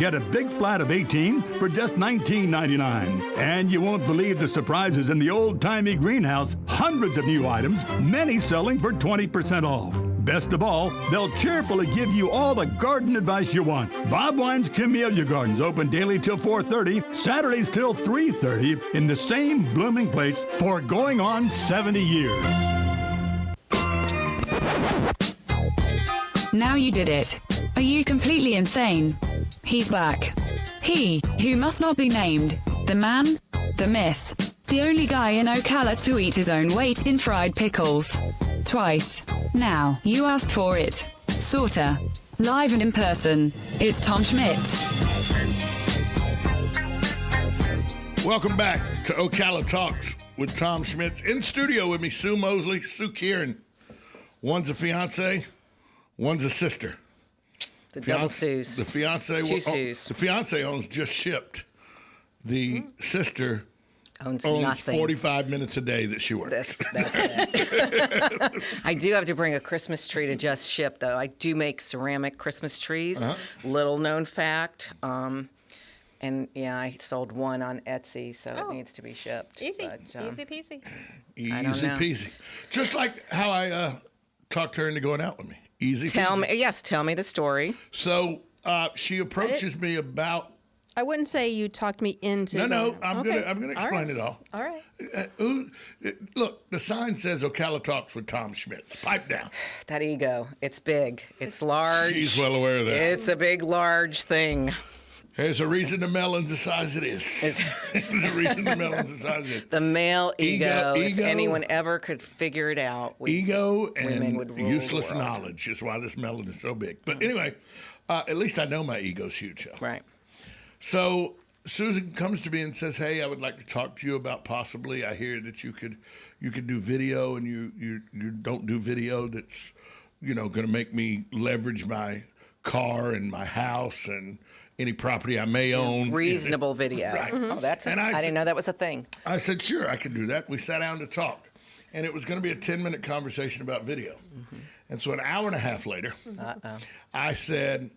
Get a big flat of 18 for just $19.99. And you won't believe the surprises in the old-timey greenhouse. Hundreds of new items, many selling for 20% off. Best of all, they'll cheerfully give you all the garden advice you want. Bob Wine's Camellia Gardens open daily till 4:30, Saturdays till 3:30 in the same blooming place for going on 70 years. Now you did it. Are you completely insane? He's back. He, who must not be named. The man, the myth. The only guy in Ocala to eat his own weight in fried pickles. Twice. Now, you asked for it. Sorta. Live and in person. It's Tom Schmitz. Welcome back to Ocala Talks with Tom Schmitz. In studio with me, Sue Mosley, Sue Kieran. One's a fiance, one's a sister. The double Sues. The fiance. Two Sues. The fiance owns Just Shipped. The sister owns nothing. 45 minutes a day that she works. That's it. I do have to bring a Christmas tree to Just Ship, though. I do make ceramic Christmas trees. Little known fact. And yeah, I sold one on Etsy, so it needs to be shipped. Easy, but, easy peasy. Easy peasy. Just like how I talked her into going out with me. Easy peasy. Tell me the story. So she approaches me about. I wouldn't say you talked me into. No, I'm gonna explain it all. All right. Look, the sign says Ocala Talks with Tom Schmitz. Pipe down. That ego, it's big. It's large. She's well aware of that. It's a big, large thing. There's a reason the melon's the size it is. There's a reason the melon's the size it is. The male ego, if anyone ever could figure it out. Ego and useless knowledge is why this melon is so big. But anyway, at least I know my ego's huge. Right. So Susan comes to me and says, "Hey, I would like to talk to you about possibly. I hear that you could do video, and you don't do video. That's going to make me leverage my car and my house and any property I may own. Reasonable video. Right. Oh, I didn't know that was a thing. I said, sure, I could do that. We sat down to talk. And it was going to be a 10-minute conversation about video. And so an hour and a half later, I said,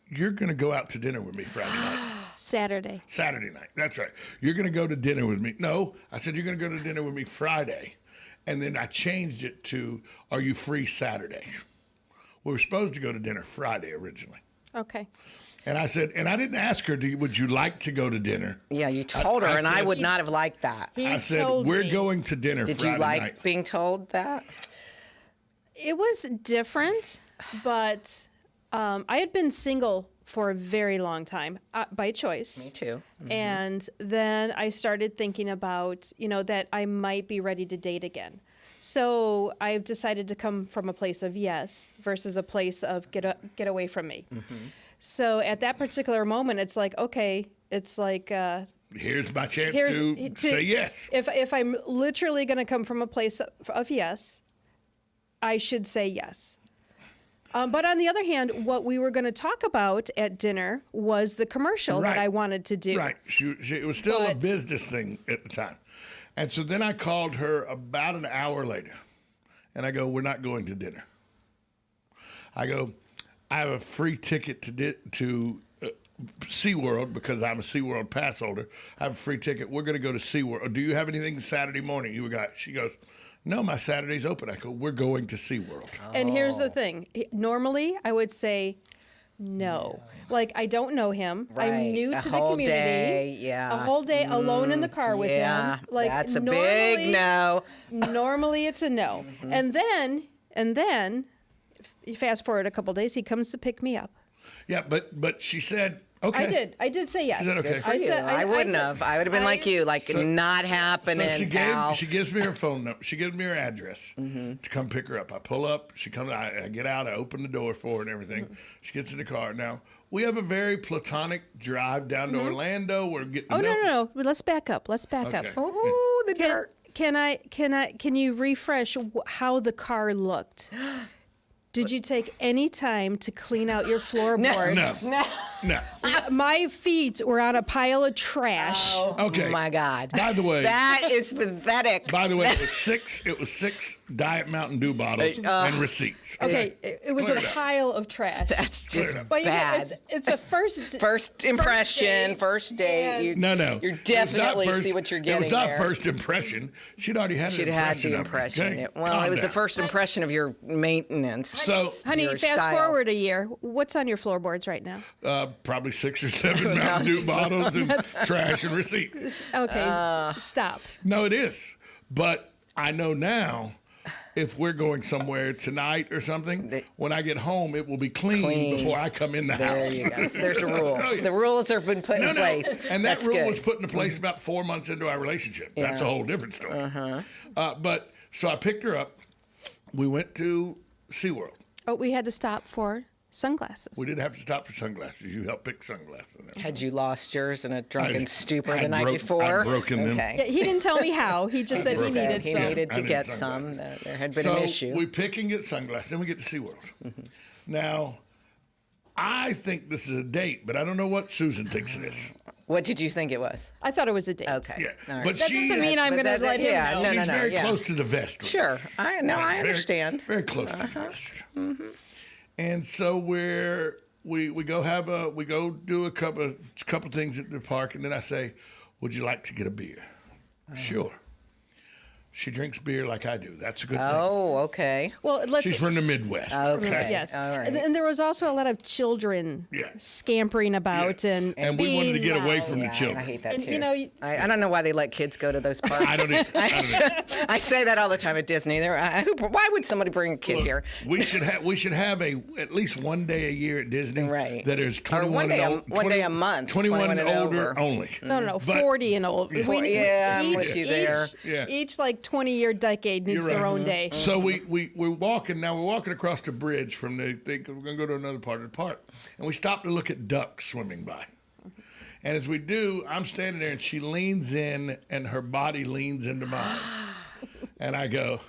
you're going to go out to dinner with me Friday night. Saturday night. That's right. You're going to go to dinner with me. No, I said, you're going to go to dinner with me Friday. And then I changed it to, are you free Saturday? We were supposed to go to dinner Friday originally. Okay. And I said, and I didn't ask her, would you like to go to dinner? Yeah, you told her, and I would not have liked that. I said, we're going to dinner Friday night. Did you like being told that? It was different, but I had been single for a very long time by choice. Me too. And then I started thinking about, that I might be ready to date again. So I've decided to come from a place of yes versus a place of get away from me. So at that particular moment, it's like, okay, it's like... here's my chance to say yes. If I'm literally going to come from a place of yes, I should say yes. But on the other hand, what we were going to talk about at dinner was the commercial that I wanted to do. Right. It was still a business thing at the time. And so then I called her about an hour later, and I go, we're not going to dinner. I go, I have a free ticket to SeaWorld because I'm a SeaWorld pass holder. I have a free ticket. We're going to go to SeaWorld. Do you have anything Saturday morning? She goes, no, my Saturday's open. I go, we're going to SeaWorld. And here's the thing. Normally, I would say no. Like, I don't know him. Right. I'm new to the community. A whole day alone in the car with him. Like, that's a big no. Normally, it's a no. And then, you fast forward a couple days, he comes to pick me up. Yeah, but she said, okay. I did say yes. She said, okay. I wouldn't have. I would have been like you, not happening. So she gives me her phone number. She gives me her address to come pick her up. I pull up. She comes. I get out. I open the door for her and everything. She gets in the car. Now, we have a very platonic drive down to Orlando. We're getting No. Let's back up. Up. Oh, the dirt. Can you refresh how the car looked? Did you take any time to clean out your floorboards? No. No. My feet were on a pile of trash. Okay. Oh my God. By the way, That is pathetic. By the way, it was six Diet Mountain Dew bottles and receipts. Okay, it was a Clear it up. pile of trash. That's just up. But you know, bad. it's a first First impression, first date. You, No. You It was not definitely first- see what you're It getting was not there. first impression. She'd already had She'd an had impression the of me, impression. okay? Well, Calm it was the down. first impression of your maintenance. So, Honey, Your fast style. forward a year. What's on your floorboards right now? probably 6 or 7 Mountain Dew bottles and trash and receipts. Okay, stop. No, it is. But I know now, if we're going somewhere tonight or something, when I get home, it will be clean before I come in the There house. you go. So there's a rule. Oh, yeah. The rules have been put in place. And that That's rule good. was put into place about 4 months into our relationship. That's a whole different story. But so I picked her up. We went to SeaWorld. Oh, we had to stop for sunglasses. We didn't have to stop for sunglasses. You helped pick sunglasses. Had you lost yours in a drunken I- stupor I'd the night broke- before? I'd broken them. Yeah, he didn't tell me how. He just said he broke needed He some. needed I to need get sunglasses. some. There had been So an issue. we pick and get sunglasses, then we get to SeaWorld. Now, I think this is a date, but I don't know what Susan thinks it is. What did you think it was? I thought it was a date. Okay. Yeah, All right. but That she doesn't mean I'm but going to that- let him yeah, know. no, she's very yeah. close to the vest. with Sure. us. I know. I Very- understand. Very close to the vest. And so we go do a couple things at the park, and then I say, "Would you like to get a beer?" Sure. She drinks beer like I do. That's a good thing. Oh, okay. Well, let's. She's from the Midwest. Okay. Yes. All right. And there was also a lot of children Yeah. scampering about and And we wanted to being get away loud. from the Yeah, children. I hate that And, too. you know, I don't know why they let kids go to those parks. I don't either. I say that all the time at Disney. Why would somebody bring a kid Look, here? we should have at least one day a year at Disney Right. that is Or 21 one day a- and old, one day a month, 21 and 21 and older over. only. no, But- 40 and old. Yeah, I'm with you there. Yeah. Each like 20-year decade needs You're their right. own day. So we're walking now. We're walking across the bridge from we're going to go to another part of the park, and we stop to look at ducks swimming by. And as we do, I'm standing there, and she leans in, and her body leans into mine, and I go,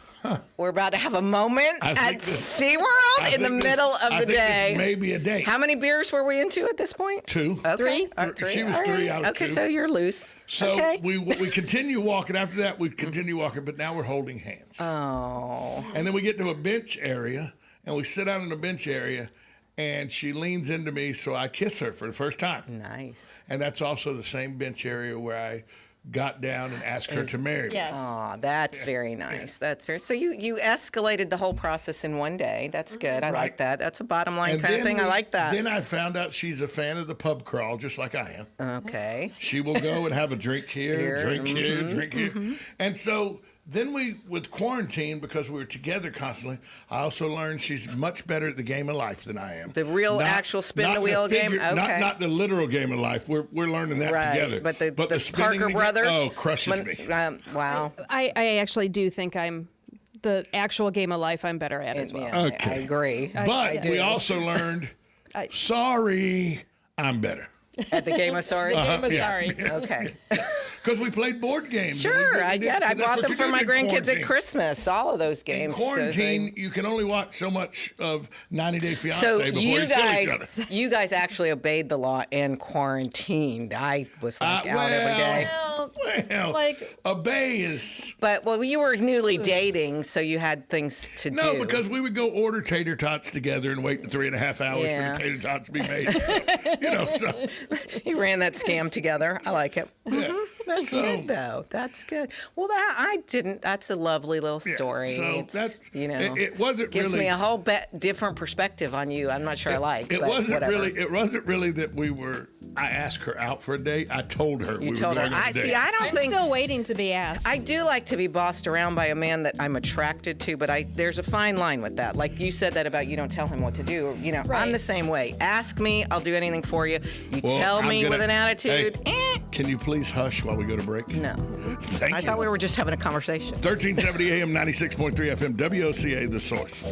We're about to have a moment I at think this- SeaWorld in the middle of I the think day. This may be a date. How many beers were we into at this point? 2. Okay. Three? All right, She was All 3, right. I was Okay, 2. so you're loose. So okay. we continue walking. After that, we continue walking, but now we're holding hands. Oh. And then we get to a bench area, and we sit down in the bench area, and she leans into me, so I kiss her for the first time. Nice. And that's also the same bench area where I got down and asked her to marry me. Yes. Oh, that's very nice. That's very. So you escalated the whole process in one day. That's good. I like Right. that. That's a bottom line And kind of then thing. I like that. Then I found out she's a fan of the pub crawl, just like I am. Okay. She will go and have a drink here, drink here, drink here. And so then with quarantine, because we were together constantly, I also learned she's much better at the game of life than I am. The real actual spin the wheel game? Okay. Not the literal game of life. We're learning that Right. together. But the spinning Parker the brothers. crushes me. Wow. I actually do think I'm the actual game of life I'm better at as well. Yeah, Okay. I agree. But we also learned, sorry, I'm better. At the game of sorry. Game of yeah. sorry. Okay. Because we played board games. Sure, I get it. I That's bought what them you for do my in grandkids quarantine. at Christmas. All of those In games. quarantine, you can only watch so much of 90 Day Fiancé So before you you kill each other. you guys actually obeyed the law and quarantined. I was like out every day. Well, like- obey is... But you were newly dating, so you had things to do. No, because we would go order tater tots together and wait the 3.5 hours Yeah. for the tater tots to be made. So, you ran that scam together. I like it. yeah. That's So- good though. That's good. Well, I didn't. That's a lovely little story. So It's, that's it wasn't gives really me a whole different perspective on you. I'm not sure I like. It but wasn't whatever. really. It wasn't really that we were. I asked her out for a date. I told her we You were told her. going on a I date. see. I don't I'm think. still waiting to be asked. I do like to be bossed around by a man that I'm attracted to, but there's a fine line with that. Like you said that about you don't tell him what to do. You know, I'm Right. the same way. Ask me, I'll do anything for you. You Well, tell I'm me gonna- with an attitude. Hey, can you please hush while we go to break? No. Thank I you. thought we were just having a conversation. 1370 AM, 96.3 FM, WOCA, The Source.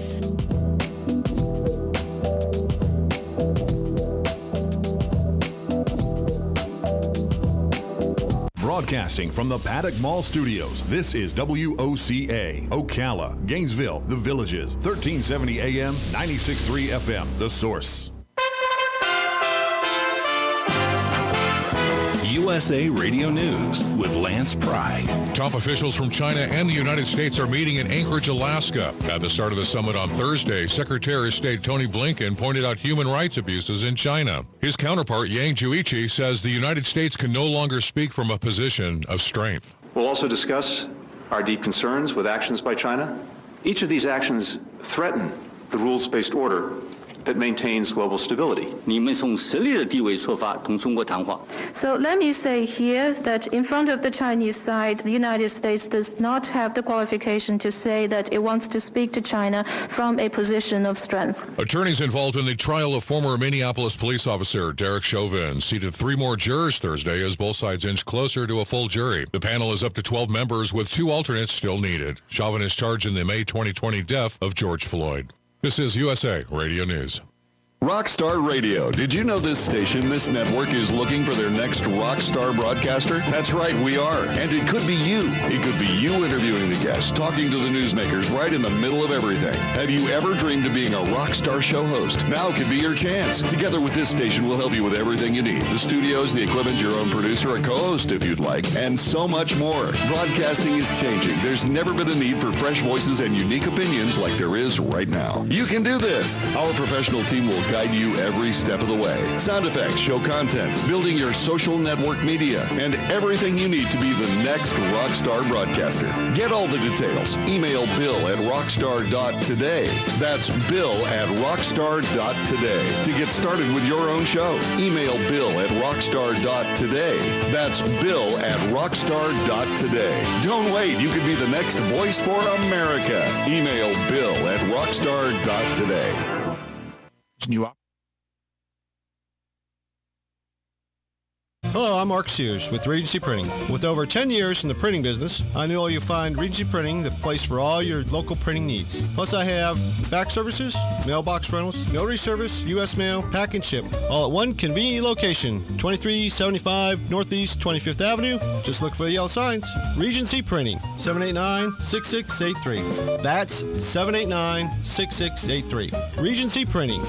Broadcasting from the Paddock Mall Studios, this is WOCA, Ocala, Gainesville, The Villages, 1370 AM, 96.3 FM, The Source. USA Radio News with Lance Pry. Top officials from China and the United States are meeting in Anchorage, Alaska. At the start of the summit on Thursday, Secretary of State Tony Blinken pointed out human rights abuses in China. His counterpart, Yang Jiechi, says the United States can no longer speak from a position of strength. We'll also discuss our deep concerns with actions by China. Each of these actions threaten the rules-based order that maintains global stability. So let me say here that in front of the Chinese side, the United States does not have the qualification to say that it wants to speak to China from a position of strength. Attorneys involved in the trial of former Minneapolis police officer Derek Chauvin seated 3 more jurors Thursday as both sides inch closer to a full jury. The panel is up to 12 members with 2 alternates still needed. Chauvin is charged in the May 2020 death of George Floyd. This is USA Radio News. Rockstar Radio. Did you know this station, this network, is looking for their next rockstar broadcaster? That's right, we are. And it could be you. It could be you interviewing the guests, talking to the newsmakers right in the middle of everything. Have you ever dreamed of being a rockstar show host? Now could be your chance. Together with this station, we'll help you with everything you need. The studios, the equipment, your own producer, a co-host if you'd like, and so much more. Broadcasting is changing. There's never been a need for fresh voices and unique opinions like there is right now. You can do this. Our professional team will guide you every step of the way. Sound effects, show content, building your social network media, and everything you need to be the next rockstar broadcaster. Get all the details. Email bill@rockstar.today. That's bill@rockstar.today to get started with your own show. Email bill@rockstar.today. That's bill@rockstar.today. Don't wait. You could be the next voice for America. Email bill@rockstar.today. Hello, I'm Mark Sears with Regency Printing. With over 10 years in the printing business, I know you'll find Regency Printing the place for all your local printing needs. Plus, I have fax services, mailbox rentals, notary service, U.S. mail, pack and ship, all at one convenient location, 2375 Northeast 25th Avenue. Just look for the yellow signs. Regency Printing, 789-6683. That's 789-6683. Regency Printing.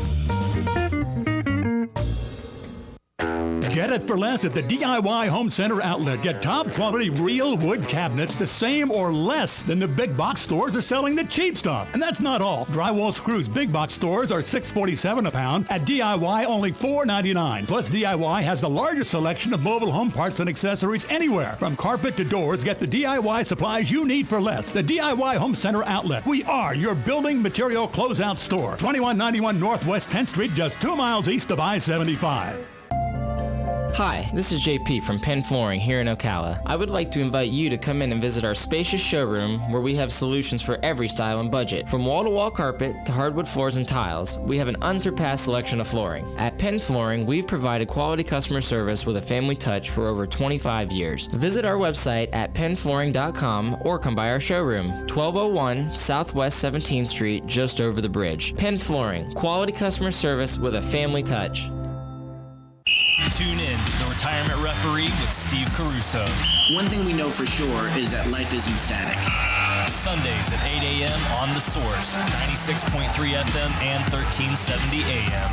Get it for less at the DIY Home Center outlet. Get top quality real wood cabinets the same or less than the big box stores are selling the cheap stuff. And that's not all. Drywall screws big box stores are $6.47 a pound. At DIY, only $4.99. Plus, DIY has the largest selection of mobile home parts and accessories anywhere. From carpet to doors, get the DIY supplies you need for less. The DIY Home Center outlet. We are your building material closeout store. 2191 Northwest 10th Street, just 2 miles east of I-75. Hi, this is JP from Penn Flooring here in Ocala. I would like to invite you to come in and visit our spacious showroom where we have solutions for every style and budget. From wall-to-wall carpet to hardwood floors and tiles, we have an unsurpassed selection of flooring. At Penn Flooring, we've provided quality customer service with a family touch for over 25 years. Visit our website at pennflooring.com or come by our showroom, 1201 Southwest 17th Street, just over the bridge. Penn Flooring, quality customer service with a family touch. Tune in to The Retirement Referee with Steve Caruso. One thing we know for sure is that life isn't static. Sundays at 8 a.m. on The Source, 96.3 FM and 1370 AM.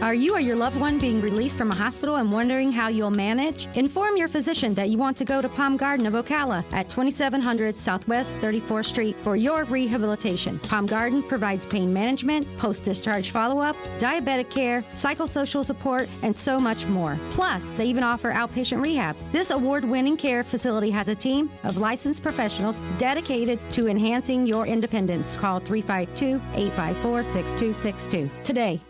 Are you or your loved one being released from a hospital and wondering how you'll manage? Inform your physician that you want to go to Palm Garden of Ocala at 2700 Southwest 34th Street for your rehabilitation. Palm Garden provides pain management, post-discharge follow-up, diabetic care, psychosocial support, and so much more. Plus, they even offer outpatient rehab. This award-winning care facility has a team of licensed professionals dedicated to enhancing your independence. Call 352-854-6262 today.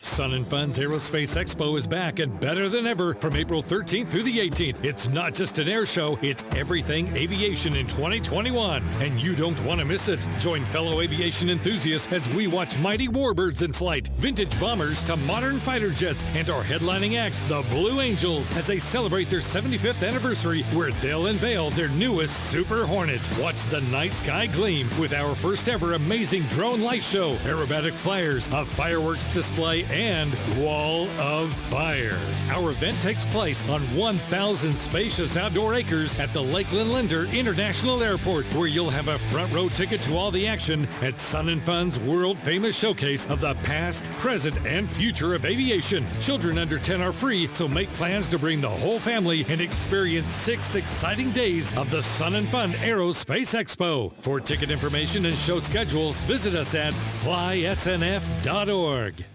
Sun and Fun's Aerospace Expo is back and better than ever from April 13th through the 18th. It's not just an air show, it's everything aviation in 2021. And you don't want to miss it. Join fellow aviation enthusiasts as we watch mighty warbirds in flight, vintage bombers to modern fighter jets, and our headlining act, the Blue Angels, as they celebrate their 75th anniversary, where they'll unveil their newest Super Hornet. Watch the night sky gleam with our first ever amazing drone light show, aerobatic flyers, a fireworks display, and Wall of Fire. Our event takes place on 1,000 spacious outdoor acres at the Lakeland Linder International Airport, where you'll have a front row ticket to all the action at Sun and Fun's world-famous showcase of the past, present, and future of aviation. Children under 10 are free, so make plans to bring the whole family and experience 6 exciting days of the Sun and Fun Aerospace Expo. For ticket information and show schedules, visit us at flysnf.org.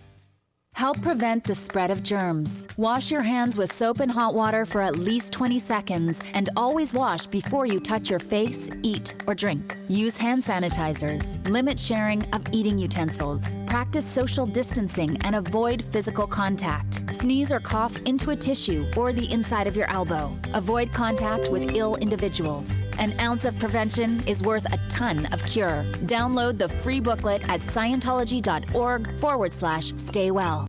Help prevent the spread of germs. Wash your hands with soap and hot water for at least 20 seconds, and always wash before you touch your face, eat, or drink. Use hand sanitizers. Limit sharing of eating utensils. Practice social distancing and avoid physical contact. Sneeze or cough into a tissue or the inside of your elbow. Avoid contact with ill individuals. An ounce of prevention is worth a ton of cure. Download the free booklet at Scientology.org/stay well.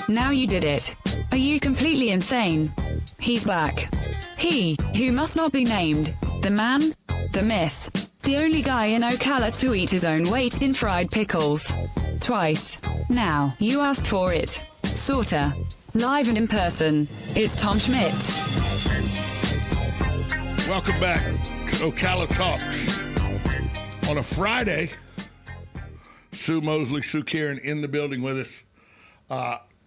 Now you did it. Are you completely insane? He's back. He, who must not be named. The man, the myth. The only guy in Ocala to eat his own weight in fried pickles. Twice. Now, you asked for it. Sorta. Live and in person. It's Tom Schmitz. Welcome back to Ocala Talks. On a Friday, Sue Mosley, Sue Kieran in the building with us,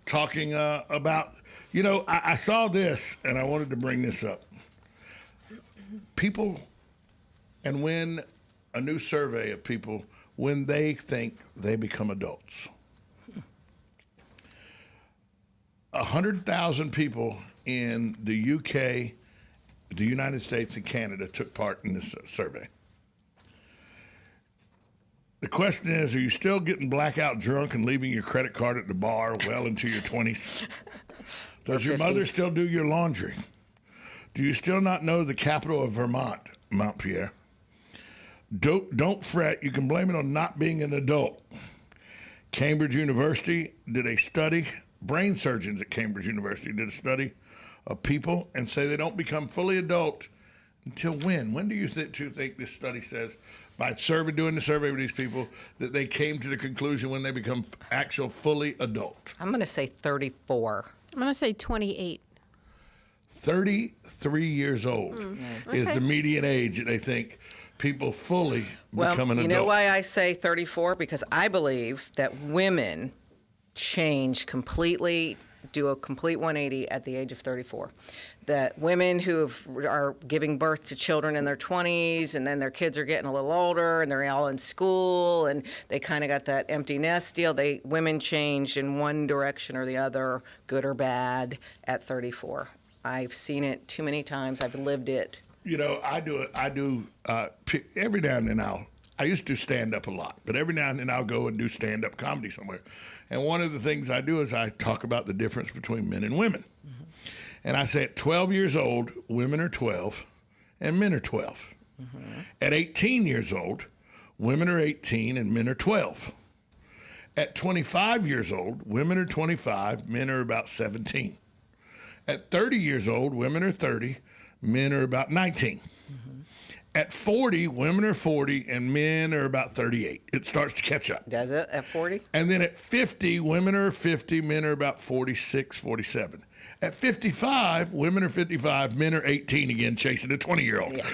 talking about, I saw this and I wanted to bring this up. People, and when a new survey of people, when they think they become adults. 100,000 people in the UK, the United States, and Canada took part in this survey. The question is, are you still getting blackout drunk and leaving your credit card at the bar well into your 20s? Does your mother still do your laundry? Do you still not know the capital of Vermont, Montpellier? Don't fret. You can blame it on not being an adult. Cambridge University did a study. Brain surgeons at Cambridge University did a study of people and say they don't become fully adult until when? When do you think this study says, by doing the survey with these people, that they came to the conclusion when they become actual fully adult? I'm going to say 34. I'm going to say 28. 33 years old is the median age that they think people fully become an adult. You know why I say 34? Because I believe that women change completely, do a complete 180 at the age of 34. That women who are giving birth to children in their 20s, and then their kids are getting a little older, and they're all in school, and they kind of got that empty nest deal. Women change in one direction or the other, good or bad, at 34. I've seen it too many times. I've lived it. I do every now and then I used to do stand-up a lot, but every now and then I'll go and do stand-up comedy somewhere. And one of the things I do is I talk about the difference between men and women. Mm-hmm. And I say at 12 years old, women are 12 and men are 12. Mm-hmm. At 18 years old, women are 18 and men are 12. At 25 years old, women are 25, men are about 17. At 30 years old, women are 30, men are about 19. Mm-hmm. At 40, women are 40, and men are about 38. It starts to catch up. Does it at 40? And then at 50, women are 50, men are about 46, 47. At 55, women are 55, men are 18 again, chasing a 20-year-old. Yeah.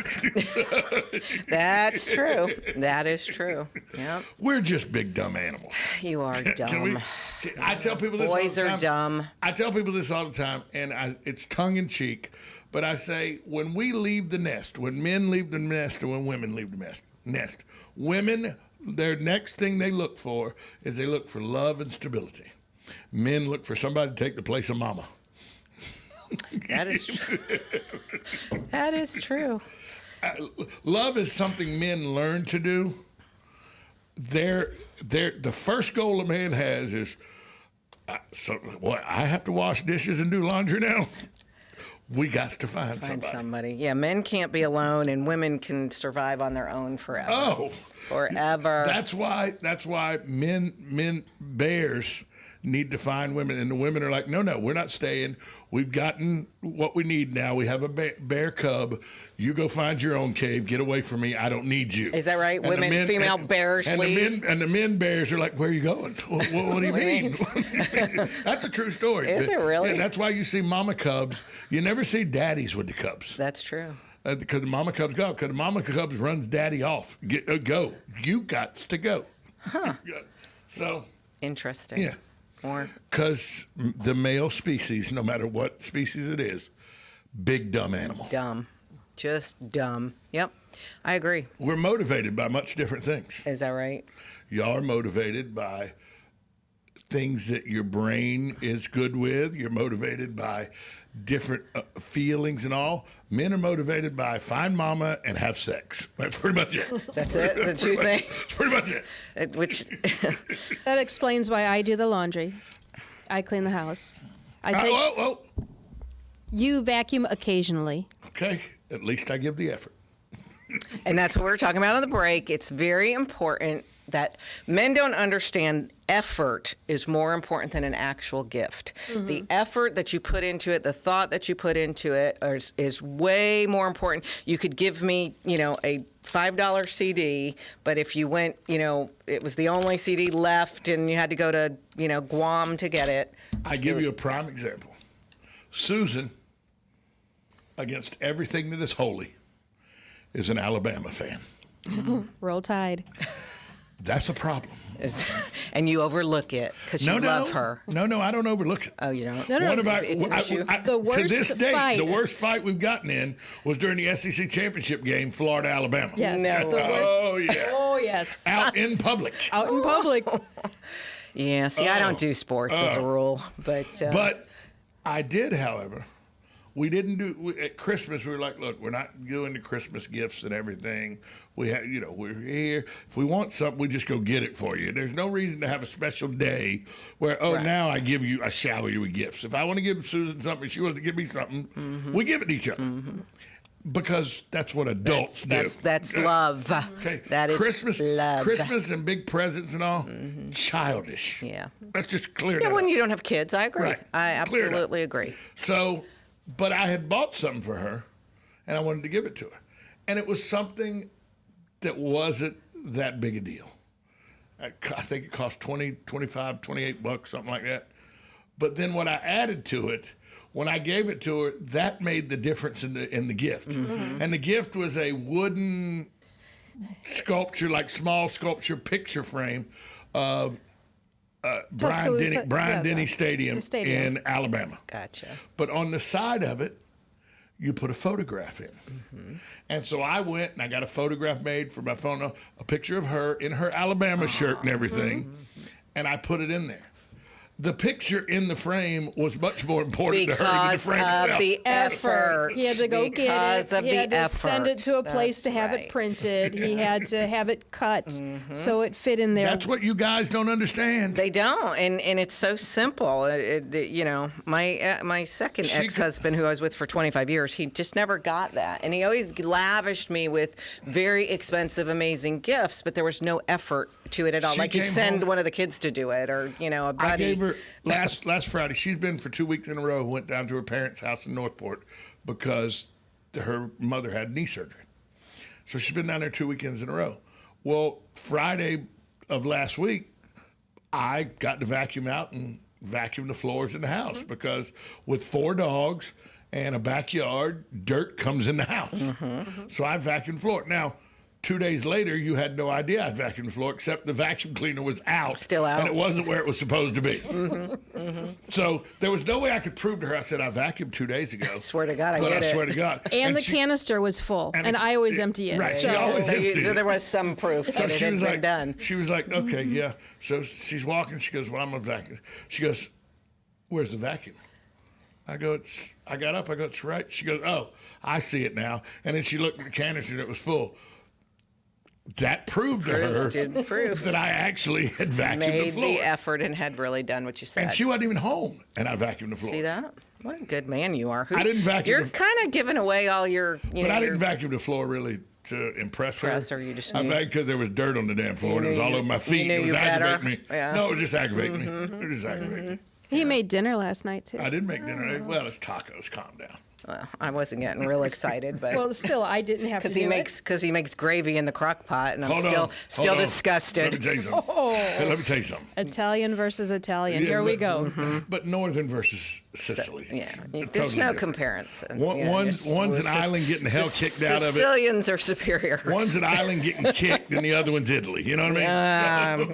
That's true. That is true. Yep. We're just big, dumb animals. You are dumb. I tell people this Boys all the time. are dumb. I tell people this all the time, and it's tongue-in-cheek, but I say when we leave the nest, when men leave the nest and when women leave the nest, women, their next thing they look for is they look for love and stability. Men look for somebody to take the place of mama. That is true. That is true. Love is something men learn to do. The first goal a man has is, I have to wash dishes and do laundry now? We got to find somebody. Yeah, men can't be alone, and women can survive on their own forever. Oh, forever. That's why men bears need to find women. And the women are like, no, we're not staying. We've gotten what we need now. We have a bear cub. You go find your own cave. Get away from me. I don't need you. Is that right? And Female bears leave? The men bears are like, where are you going? What do you mean? That's a true story. Is it really? Yeah, that's why you see mama cubs. You never see daddies with the cubs. That's true. Because the mama cubs go. Because the mama cubs runs daddy off. Go. You got to go. Huh. So. Interesting. Yeah. Because the male species, no matter what species it is, big dumb animal. Dumb. Just dumb. Yep. I agree. We're motivated by much different things. Is that right? Y'all are motivated by things that your brain is good with. You're motivated by different feelings and all. Men are motivated by find mama and have sex. That's pretty much it. That's it? The two things? That's pretty much it. That explains why I do the laundry. I clean the house. Whoa. You vacuum occasionally. Okay. At least I give the effort. And that's what we were talking about on the break. It's very important that men don't understand effort is more important than an actual gift. Mm-hmm. The effort that you put into it, the thought that you put into it is way more important. You could give me, a $5 CD, but if you went, it was the only CD left and you had to go to, Guam to get it. I give you a prime example. Susan, against everything that is holy, is an Alabama fan. Roll Tide. That's a problem. And you overlook it because you love her. No, I don't overlook it. Oh, you don't? No. It's an issue. The worst to this day, fight. the worst fight we've gotten in was during the SEC championship game, Florida-Alabama. Yes. No. Oh, yeah. Oh, yes. Out in public. Out in public. Yeah, see, I don't do sports as a rule. But I did, however. We didn't do at Christmas. We were like, look, we're not doing the Christmas gifts and everything. We have, we're here. If we want something, we just go get it for you. There's no reason to have a special day where, now I shower you with gifts. If I want to give Susan something, she wants to give me something, we give it to each other. Mm-hmm. Because that's what adults do. That's love. Okay. That is Christmas, love. Christmas and big presents and all, childish. Yeah. Let's just clear that up. Yeah, when up. you don't have kids, I agree. Right. I absolutely agree. So, but I had bought something for her, and I wanted to give it to her. And it was something that wasn't that big a deal. I think it cost $20, $25, $28, something like that. But then what I added to it, when I gave it to her, that made the difference in the gift. Mm-hmm. And the gift was a wooden sculpture, like small sculpture picture frame of Brian Denny Stadium in Alabama. Gotcha. But on the side of it, you put a photograph in. Mm-hmm. And so I went and I got a photograph made for my phone, a picture of her in her Alabama shirt and everything, and I put it in there. The picture in the frame was much more important to her than the frame itself. Because of the effort. He had to go get it. He had to send it to a place to have right. it printed. He had to have it cut so it fit in there. That's what you guys don't understand. They don't, and it's so simple. My second ex-husband, who I was with for 25 years, he just never got that, and he always lavished me with very expensive, amazing gifts, but there was no effort to it at all. Like he'd send one of the kids to do it, or a buddy. I gave her last Friday. She's been for 2 weeks in a row. Went down to her parents' house in Northport because her mother had knee surgery. So she's been down there 2 weekends in a row. Well, Friday of last week, I got to vacuum out and vacuum the floors in the house because with 4 dogs and a backyard, dirt comes in the house. Mm-hmm. So I vacuumed the floor. Now, 2 days later, you had no idea I'd vacuumed the floor, except the vacuum cleaner was out. Still out. And it wasn't where it was supposed to be. Mm-hmm. Mm-hmm. So there was no way I could prove to her. I said, I vacuumed 2 days ago. I swear to God, I did it. I swear to God. And the canister was full, and I always empty it. Right, so. she always emptied it. So there was some proof that it had been done. She was like, okay, yeah. So she's walking. She goes, well, I'm going to vacuum. She goes, where's the vacuum? I got up. I go, it's right. She goes, oh, I see it now. And then she looked at the canister and it was full. That proved to her that I actually had vacuumed the floor. Made the effort and had really done what you said. And she wasn't even home, and I vacuumed the floor. See that? What a good man you are. I didn't vacuum. You're kind of giving away all your. But I didn't vacuum the floor really to impress her. You just I think because there was dirt on the damn floor and it was all over my feet. It was aggravating me. Yeah. No, it was just aggravating me. It was just aggravating me. He made dinner last night, too. I didn't make dinner. Well, it's tacos. Calm down. Well, I wasn't getting real excited, but well, still, I didn't have to do it. Because he makes gravy in the crock pot, and I'm Hold still on. disgusted. Let me tell you something. Hey, let me tell you something. Italian versus Italian. Here we go. But northern versus Sicily. There's totally no different. comparison. One's an island getting the hell kicked out of it. Sicilians are superior. One's an island getting kicked, and the other one's Italy. You know what I mean?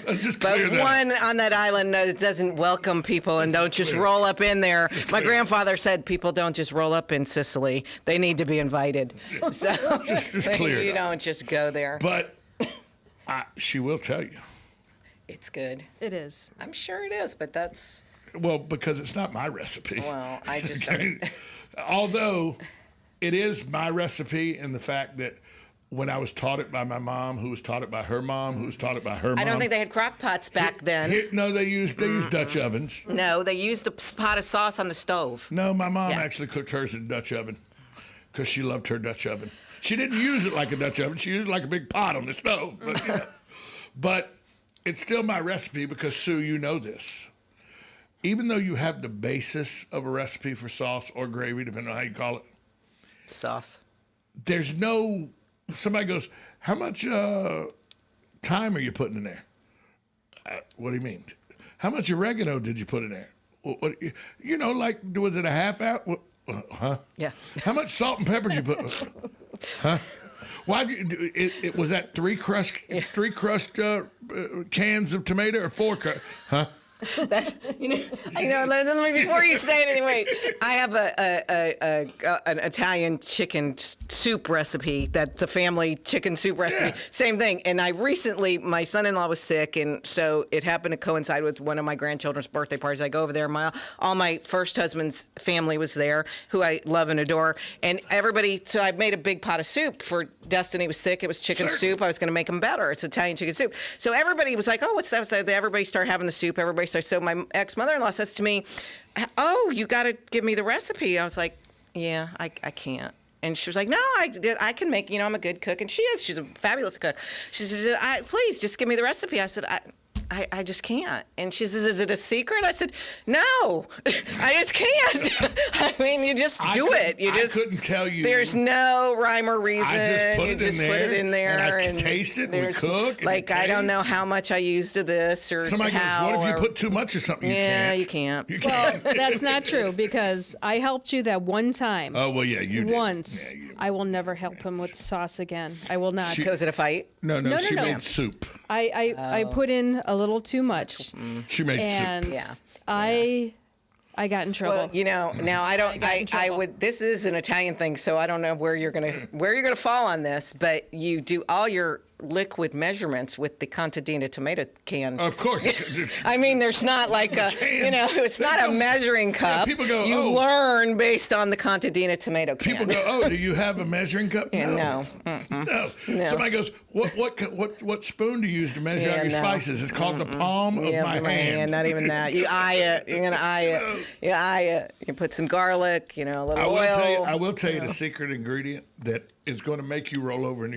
Let's just clear But that. one on that island doesn't welcome people and don't just roll up in there. My grandfather said people don't just roll up in Sicily. They need to be invited. So just clear you it up. don't just go there. But she will tell you. It's good. It is. I'm sure it is, but that's... Well, because it's not my recipe. Well, I just... Although it is my recipe in the fact that when I was taught it by my mom, who was taught it by her mom, who was taught it by her mom. I don't think they had crock pots back then. No, they used Dutch ovens. No, they used the pot of sauce on the stove. No, my mom actually cooked hers in a Dutch oven because she loved her Dutch oven. She didn't use it like a Dutch oven. She used it like a big pot on the stove. But, but it's still my recipe because, Sue, you know this. Even though you have the basis of a recipe for sauce or gravy, depending on how you call it. Sauce. There's no... Somebody goes, how much thyme are you putting in there? What do you mean? How much oregano did you put in there? What, like, was it a half out? Huh? Yeah. How much salt and pepper did you put? Huh? Why'd you do it? Was that three crushed cans of tomato or four? Huh? Let me, before you say anything, wait. I have an Italian chicken soup recipe. That's a family chicken soup recipe. Yeah. Same thing. And my son-in-law was sick, and so it happened to coincide with one of my grandchildren's birthday parties. I go over there. All my first husband's family was there, who I love and adore, and everybody. So I made a big pot of soup for Dustin. He was sick. It was chicken soup. I was going to make him better. It's Italian chicken soup. So everybody was like, "Oh, what's that?" So everybody started having the soup. So my ex-mother-in-law says to me, "Oh, you got to give me the recipe." I was like, "Yeah, I can't." And she was like, "No, I can make. I'm a good cook." And she is. She's a fabulous cook. She says, "Please, just give me the recipe." I said, I just can't. And she says, "Is it a secret?" I said, "No, I just can't." I mean, you just do it. I couldn't tell you. There's no rhyme or reason. I just put it in there, and I and taste it, we cook. Like, I don't know how much I used of this or somebody how. Goes, what if you put too much or something? You can't. Well, that's not true because I helped you that one time. Oh, well, yeah, you did. Once. Yeah, I will never help him with sauce again. I will not. Was it a fight? No, she made soup. I put in a little too much. She made soup. Yeah. I got in trouble. Well, now I would. This is an Italian thing, so I don't know where you're gonna fall on this. But you do all your liquid measurements with the contadina tomato can. Of course. I mean, there's not like it's not a measuring cup. People go, you learn based on the contadina tomato can. People go, "Oh, do you have a measuring cup?" No. No. Somebody goes, "What spoon do you use to measure out your spices?" It's called the palm of my hand. Not even that. You eye it. You're gonna eye it. You eye it. You put some garlic. A little oil. I will tell you the secret ingredient that is going to make you roll over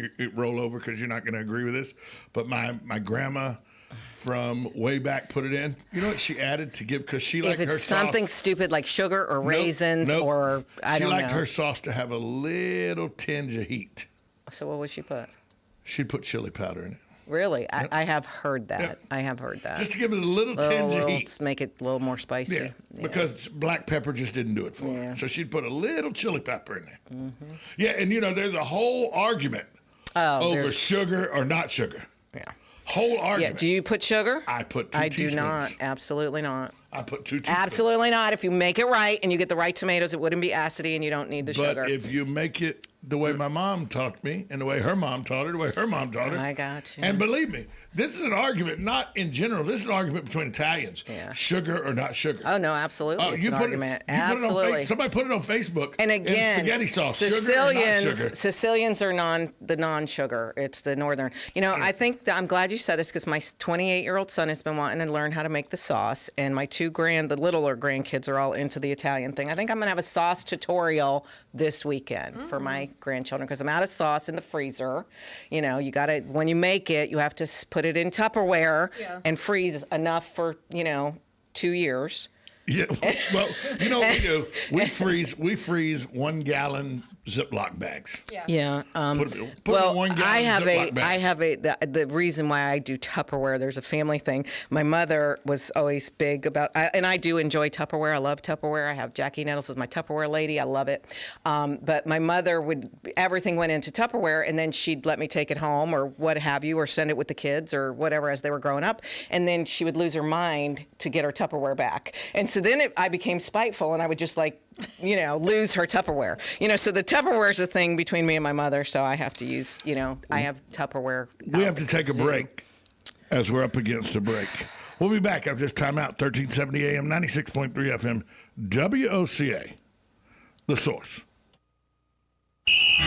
because you're not going to agree with this. But my grandma from way back put it in. You know what she added to give because she liked her sauce. If it's something stupid like sugar or raisins or I don't know. She liked her sauce to have a little tinge of heat. So what would she put? She'd put chili powder in it. Really? Yep. I have heard that. Yep. I have heard that. Just to give it a little tinge of heat. Make it a little more spicy. Yeah, because black pepper just didn't do it for her. So she'd put a little chili pepper in there. Mm-hmm. Yeah, and there's a whole argument over sugar or not sugar. Yeah. Whole argument. Yeah. Do you put sugar? I put 2 I teaspoons. do not. Absolutely not. I put 2 teaspoons. Absolutely not. If you make it right and you get the right tomatoes, it wouldn't be acidy and you don't need the sugar. But if you make it the way my mom taught me and the way her mom taught her, the way her mom taught her. I got you. And believe me, This is an argument, not in general. This is an argument between Italians. Yeah. Sugar or not sugar. Oh, no, absolutely. It's an argument. Absolutely. Somebody put it on Facebook. And again, spaghetti sauce, sugar or not sugar. Sicilians are the non-sugar. It's the northern. You know, I think I'm glad you said this because my 28-year-old son has been wanting to learn how to make the sauce, and my the littler grandkids are all into the Italian thing. I think I'm going to have a sauce tutorial this weekend for my grandchildren because I'm out of sauce in the freezer. You know, you got to, when you make it, you have to put it in Tupperware and freeze enough for, 2 years. Yeah, well, you know what we do? We freeze 1 gallon Ziploc bags. Yeah. Put in 1 gallon I have Ziploc bags. the reason why I do Tupperware, there's a family thing. My mother was always big about, and I do enjoy Tupperware. I love Tupperware. I have Jackie Nettles as my Tupperware lady. I love it. But my mother everything went into Tupperware, and then she'd let me take it home or what have you, or send it with the kids or whatever as they were growing up. And then she would lose her mind to get her Tupperware back. And so then I became spiteful, and I would just lose her Tupperware. So the Tupperware is a thing between me and my mother, so I have to use, I have Tupperware. We have to take a break as we're up against a break. We'll be back after this timeout, 1370 AM, 96.3 FM, WOCA, The Source.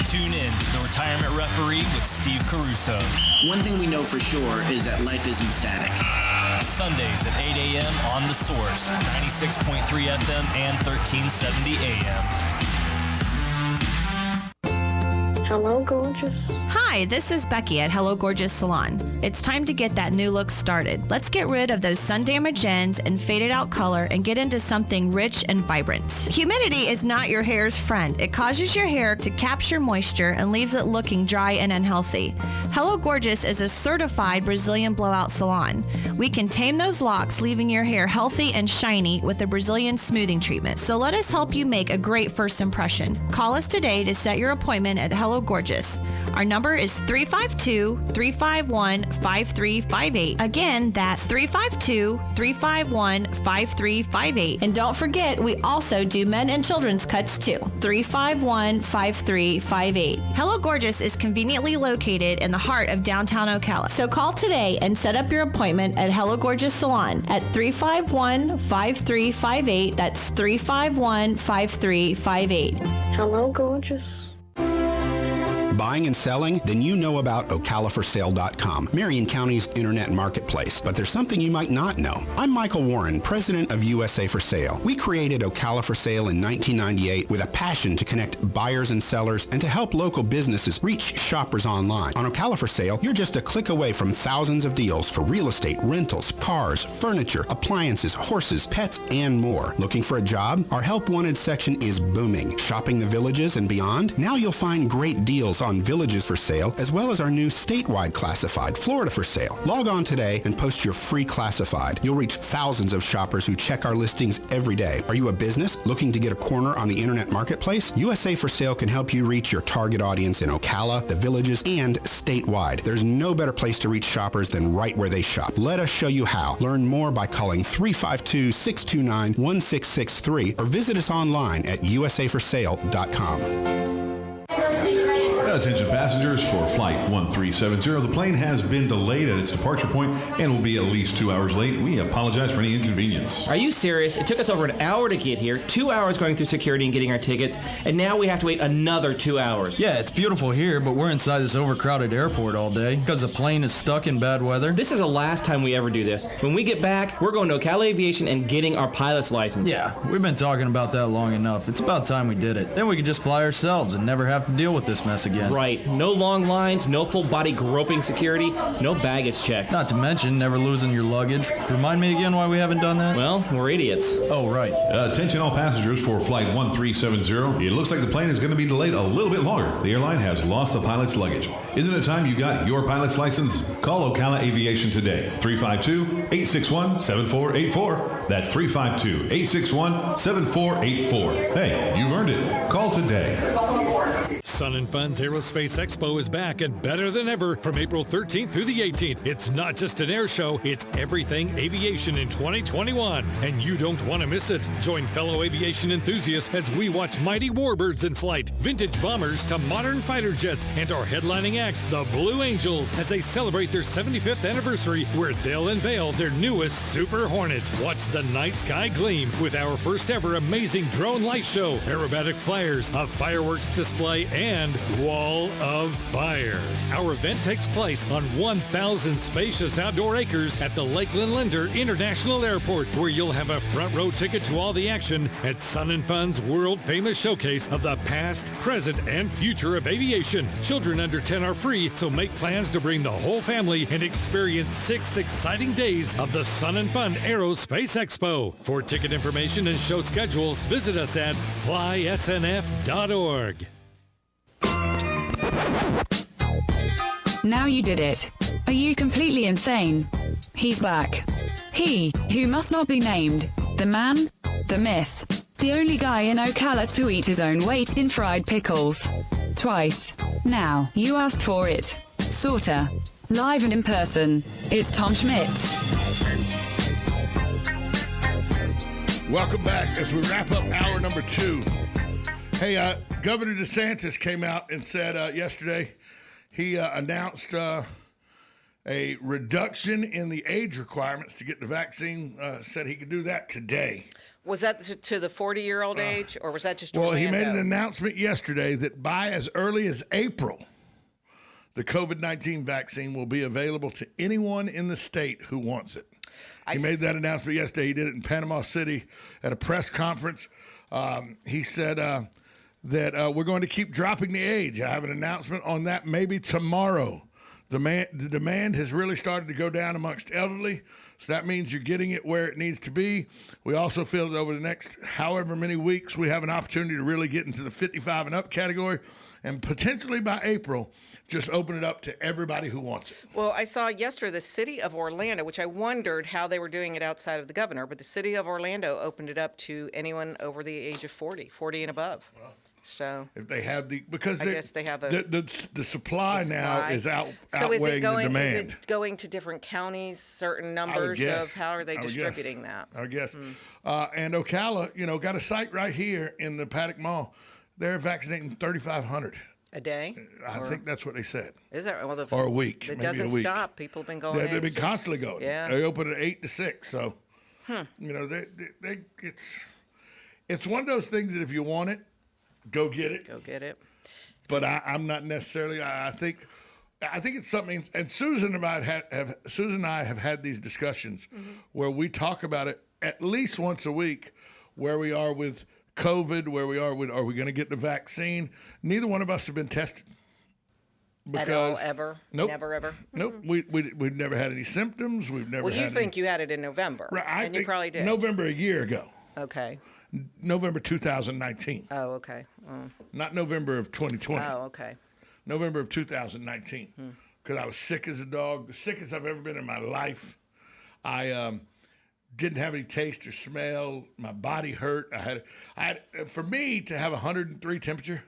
Tune in to the Retirement Referee with Steve Caruso. One thing we know for sure is that life isn't static. Sundays at 8 a.m. on The Source, 96.3 FM and 1370 AM. Hello, gorgeous. Hi, this is Becky at Hello Gorgeous Salon. It's time to get that new look started. Let's get rid of those sun-damaged ends and faded out color and get into something rich and vibrant. Humidity is not your hair's friend. It causes your hair to capture moisture and leaves it looking dry and unhealthy. Hello Gorgeous is a certified Brazilian blowout salon. We can tame those locks, leaving your hair healthy and shiny with a Brazilian smoothing treatment. So let us help you make a great first impression. Call us today to set your appointment at Hello Gorgeous. Our number is 352-351-5358. Again, that's 352-351-5358. And don't forget, we also do men and children's cuts too. 351-5358. Hello Gorgeous is conveniently located in the heart of downtown Ocala. So call today and set up your appointment at Hello Gorgeous Salon at 351-5358. That's 351-5358. Hello, gorgeous. Buying and selling? Then you know about OcalaForSale.com, Marion County's internet marketplace. But there's something you might not know. I'm Michael Warren, president of USA for Sale. We created Ocala for Sale in 1998 with a passion to connect buyers and sellers and to help local businesses reach shoppers online. On Ocala for Sale, you're just a click away from thousands of deals for real estate, rentals, cars, furniture, appliances, horses, pets, and more. Looking for a job? Our Help Wanted section is booming. Shopping the villages and beyond? Now you'll find great deals on villages for sale, as well as our new statewide classified, Florida for Sale. Log on today and post your free classified. You'll reach thousands of shoppers who check our listings every day. Are you a business looking to get a corner on the internet marketplace? USA for Sale can help you reach your target audience in Ocala, the villages, and statewide. There's no better place to reach shoppers than right where they shop. Let us show you how. Learn more by calling 352-629-1663 or visit us online at usaforsale.com. Attention passengers for Flight 1370. The plane has been delayed at its departure point and will be at least 2 hours late. We apologize for any inconvenience. Are you serious? It took us over an hour to get here, 2 hours going through security and getting our tickets, and now we have to wait another 2 hours. Yeah, it's beautiful here, but we're inside this overcrowded airport all day because the plane is stuck in bad weather. This is the last time we ever do this. When we get back, we're going to Ocala Aviation and getting our pilot's license. Yeah, we've been talking about that long enough. It's about time we did it. Then we could just fly ourselves and never have to deal with this mess again. Right. No long lines, no full body groping security, no baggage checks. Not to mention never losing your luggage. Remind me again why we haven't done that? Well, we're idiots. Oh, right. Attention all passengers for Flight 1370. It looks like the plane is going to be delayed a little bit longer. The airline has lost the pilot's luggage. Isn't it time you got your pilot's license? Call Ocala Aviation today. 352-861-7484. That's 352-861-7484. Hey, you've earned it. Call today. Sun and Fun's Aerospace Expo is back and better than ever from April 13th through the 18th. It's not just an air show, it's everything aviation in 2021. And you don't want to miss it. Join fellow aviation enthusiasts as we watch mighty warbirds in flight, vintage bombers to modern fighter jets, and our headlining act, the Blue Angels, as they celebrate their 75th anniversary, where they'll unveil their newest Super Hornet. Watch the night sky gleam with our first ever amazing drone light show, aerobatic flyers, a fireworks display, and Wall of Fire. Our event takes place on 1,000 spacious outdoor acres at the Lakeland Linder International Airport, where you'll have a front row ticket to all the action at Sun and Fun's world famous showcase of the past, present, and future of aviation. Children under 10 are free, so make plans to bring the whole family and experience 6 exciting days of the Sun and Fun Aerospace Expo. For ticket information and show schedules, visit us at flysnf.org. Now you did it. Are you completely insane? He's back. He, who must not be named, the man, the myth, the only guy in Ocala to eat his own weight in fried pickles. Twice. Now, you asked for it. Sorta. Live and in person, it's Tom Schmitz. Welcome back as we wrap up hour number 2. Hey, Governor DeSantis came out and said yesterday he announced a reduction in the age requirements to get the vaccine. Said he could do that today. Was that to the 40-year-old age, or was that just Well, Orlando? he made an announcement yesterday that by as early as April, the COVID-19 vaccine will be available to anyone in the state who wants it. He made that announcement yesterday. He did it in Panama City at a press conference. He said that we're going to keep dropping the age. I have an announcement on that maybe tomorrow. The demand has really started to go down amongst elderly, so that means you're getting it where it needs to be. We also feel that over the next however many weeks, we have an opportunity to really get into the 55 and up category, and potentially by April, just open it up to everybody who wants it. Well, I saw yesterday the city of Orlando, which I wondered how they were doing it outside of the governor, but the city of Orlando opened it up to anyone over the age of 40 and above. Well, so if they have because I guess they have the supply now is outweighing the demand. Is it going to different counties, certain numbers of how are they distributing that? I guess. And Ocala, got a site right here in the Paddock Mall. They're vaccinating 3,500 a day. I think that's what they said. Is that or a week? It maybe doesn't a week. stop. People have been going. They've been constantly going. Yeah. They open at 8 to 6. So, it's one of those things that if you want it, go get it. Go get it. But I'm not necessarily. I think it's something. And Susan and I have had these discussions where we talk about it at least once a week, where we are with COVID, where we are with are we going to get the vaccine? Neither one of us have been tested. At all, ever? Nope. Never, ever? Nope. We've never had any symptoms. We've never. Well, you think you had it in November, right? And you probably did. November a year ago. Okay. November 2019. Oh, okay. Not November of 2020. Oh, okay. November of 2019. Because I was sick as a dog, the sickest I've ever been in my life. I didn't have any taste or smell. My body hurt. I had for me to have 103 temperature,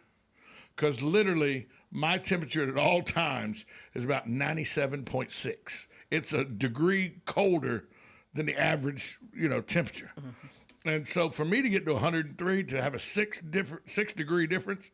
because literally my temperature at all times is about 97.6. It's a degree colder than the average, temperature. And so for me to get to 103, to have a 6 degree difference,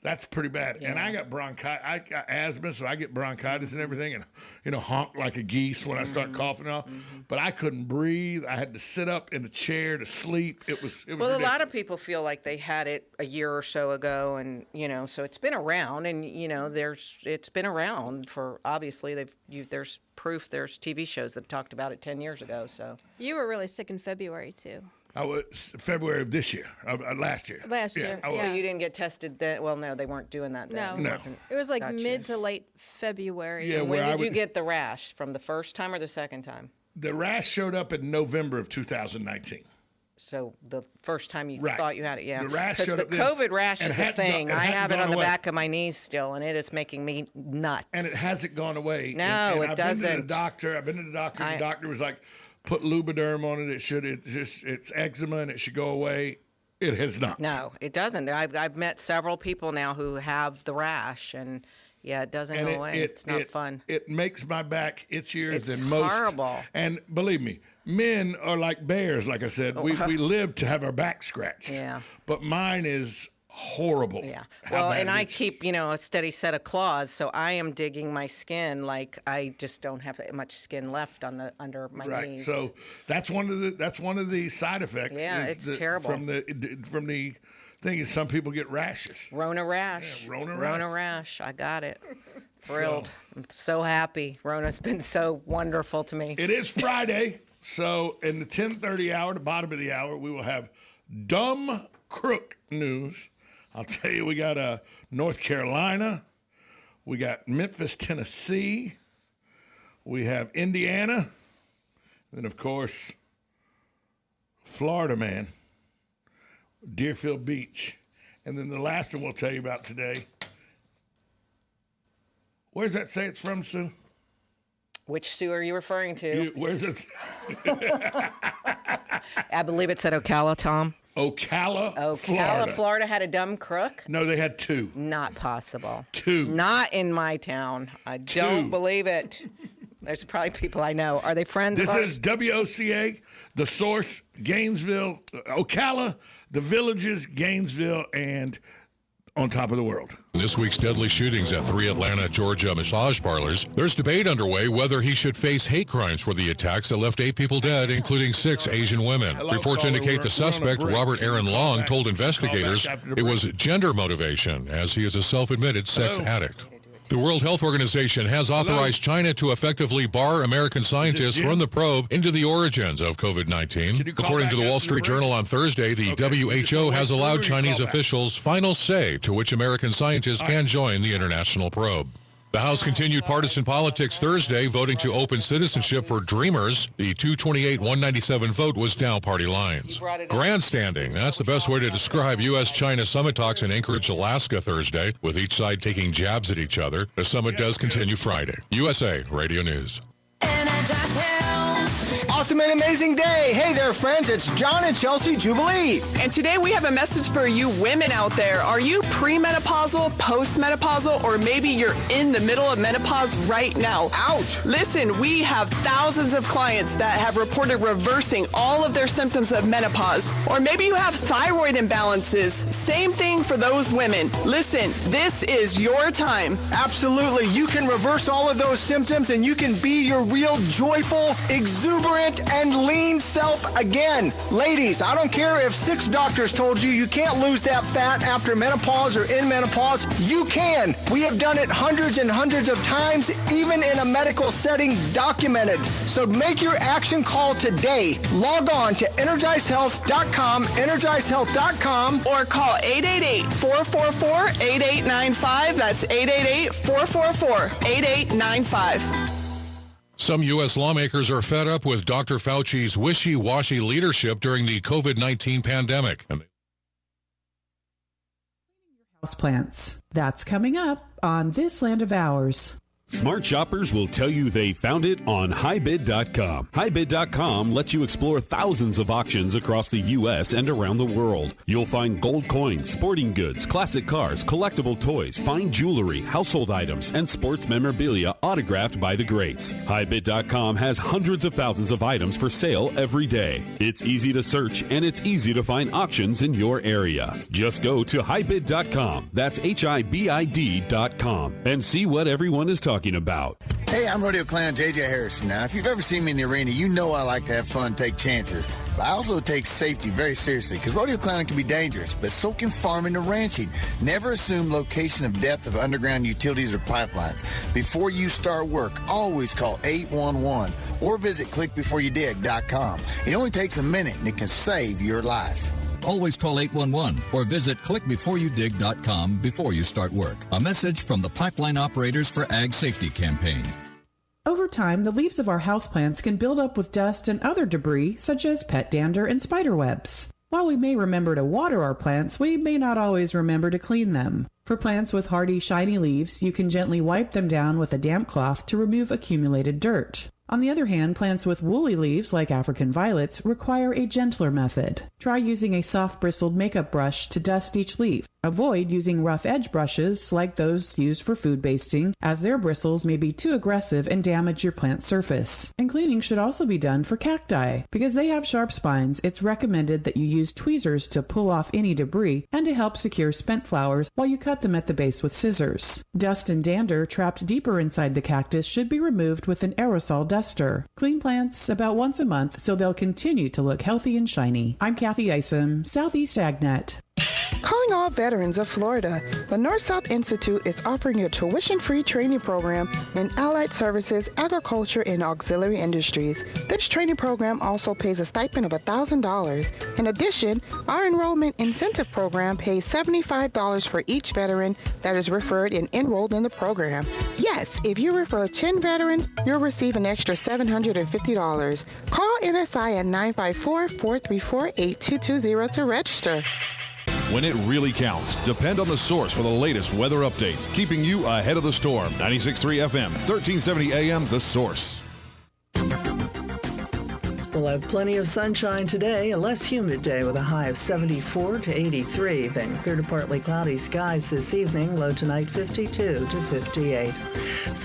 that's pretty bad. Yeah. And I got bronchitis. I got asthma, so I get bronchitis and everything, and honk like a geese when I start coughing off. But I couldn't breathe. I had to sit up in a chair to sleep. It was well, ridiculous. A lot of people feel like they had it a year or so ago, and so it's been around, and it's been around for obviously there's proof. There's TV shows that talked about it 10 years ago. So you were really sick in February too. I was February of this year, last year. Last year. So you didn't get tested then? Well, no, they weren't doing that then. No. It was like mid to late February. Yeah, when did you get the rash? From the first time or the second time? The rash showed up in November of 2019. So the first time you thought you had it, yeah. The rash showed up. Because the COVID rash is a thing. I have it on the away. back of my knees still, and it is making me nuts. And it hasn't gone away. No, and it doesn't. I've been to the doctor. The doctor was like, put Lubriderm on it. It's eczema and it should go away. It has not. No, it doesn't. I've met several people now who have the rash, and yeah, it doesn't go away. It's not fun. It makes my back itchier than most. It's horrible. And believe me, men are like bears, like I said. We live to have our back scratched. Yeah. But mine is horrible. Yeah. Well, and I keep, a steady set of claws, so I am digging my skin like I just don't have much skin left under my knees. So that's one of the side effects. Yeah, it's terrible. From the thing is some people get rashes. Rona rash. Yeah, Rona rash. I got it. Thrilled. I'm so happy. Rona's been so wonderful to me. It is Friday, so in the 10:30 hour, the bottom of the hour, we will have dumb crook news. I'll tell you, we got North Carolina, we got Memphis, Tennessee, we have Indiana, and of course, Florida man, Deerfield Beach. And then the last one we'll tell you about today. Where does that say it's from, Sue? Which Sue are you referring to? Where's it? I believe it's at Ocala, Tom. Ocala, Florida had a dumb crook? No, they had two. Not possible. Two. Not in my town. I don't believe it. There's probably people I know. Are they friends This of ours? is WOCA, The Source, Gainesville, Ocala, The Villages, Gainesville, and On Top of the World. This week's deadly shootings at 3 Atlanta, Georgia massage parlors. There's debate underway whether he should face hate crimes for the attacks that left 8 people dead, including 6 Asian women. Reports indicate the suspect, Robert Aaron Long, told investigators it was gender motivation, as he is a self-admitted sex addict. The World Health Organization has authorized China to effectively bar American scientists from the probe into the origins of COVID-19. According to the Wall Street Journal on Thursday, the WHO has allowed Chinese officials final say to which American scientists can join the international probe. The House continued partisan politics Thursday, voting to open citizenship for Dreamers. The 228-197 vote was down party lines. Grandstanding, that's the best way to describe U.S.-China summit talks in Anchorage, Alaska Thursday, with each side taking jabs at each other. The summit does continue Friday. USA Radio News. Awesome and amazing day. Hey there, friends. It's John and Chelsea Jubilee. And today we have a message for you women out there. Are you premenopausal, postmenopausal, or maybe you're in the middle of menopause right now? Ouch. Listen, we have thousands of clients that have reported reversing all of their symptoms of menopause. Or maybe you have thyroid imbalances. Same thing for those women. Listen, this is your time. Absolutely. You can reverse all of those symptoms and you can be your real joyful, exuberant, and lean self again. Ladies, I don't care if 6 doctors told you can't lose that fat after menopause or in menopause. You can. We have done it hundreds and hundreds of times, even in a medical setting, documented. So make your action call today. Log on to EnergizeHealth.com, EnergizeHealth.com, or call 888-444-8895. That's 888-444-8895. Some U.S. lawmakers are fed up with Dr. Fauci's wishy-washy leadership during the COVID-19 pandemic. Houseplants. That's coming up on This Land of Ours. Smart shoppers will tell you they found it on HighBid.com. HighBid.com lets you explore thousands of auctions across the U.S. and around the world. You'll find gold coins, sporting goods, classic cars, collectible toys, fine jewelry, household items, and sports memorabilia autographed by the greats. HighBid.com has hundreds of thousands of items for sale every day. It's easy to search, and it's easy to find auctions in your area. Just go to HighBid.com, that's HIBID.com, and see what everyone is talking about. Hey, I'm rodeo clown JJ Harrison. Now, if you've ever seen me in the arena, you know I like to have fun, take chances. But I also take safety very seriously, because rodeo clowning can be dangerous, but so can farming and ranching. Never assume location of depth of underground utilities or pipelines. Before you start work, always call 811 or visit clickbeforeyoudig.com. It only takes a minute, and it can save your life. Always call 811 or visit clickbeforeyoudig.com before you start work. A message from the Pipeline Operators for Ag Safety campaign. Over time, the leaves of our houseplants can build up with dust and other debris, such as pet dander and spider webs. While we may remember to water our plants, we may not always remember to clean them. For plants with hardy, shiny leaves, you can gently wipe them down with a damp cloth to remove accumulated dirt. On the other hand, plants with woolly leaves, like African violets, require a gentler method. Try using a soft bristled makeup brush to dust each leaf. Avoid using rough edge brushes like those used for food basting, as their bristles may be too aggressive and damage your plant surface. And cleaning should also be done for cacti. Because they have sharp spines, it's recommended that you use tweezers to pull off any debris and to help secure spent flowers while you cut them at the base with scissors. Dust and dander trapped deeper inside the cactus should be removed with an aerosol duster. Clean plants about once a month so they'll continue to look healthy and shiny. I'm Kathy Isom, Southeast AgNet. Calling all veterans of Florida, the North-South Institute is offering a tuition-free training program in allied services, agriculture, and auxiliary industries. This training program also pays a stipend of $1,000. In addition, our enrollment incentive program pays $75 for each veteran that is referred and enrolled in the program. Yes, if you refer 10 veterans, you'll receive an extra $750. Call NSI at 954-434-8220 to register. When it really counts, depend on the source for the latest weather updates, keeping you ahead of the storm. 96.3 FM, 1370 AM, The Source. We'll have plenty of sunshine today, a less humid day with a high of 74 to 83. Then clear to partly cloudy skies this evening, low tonight 52 to 58.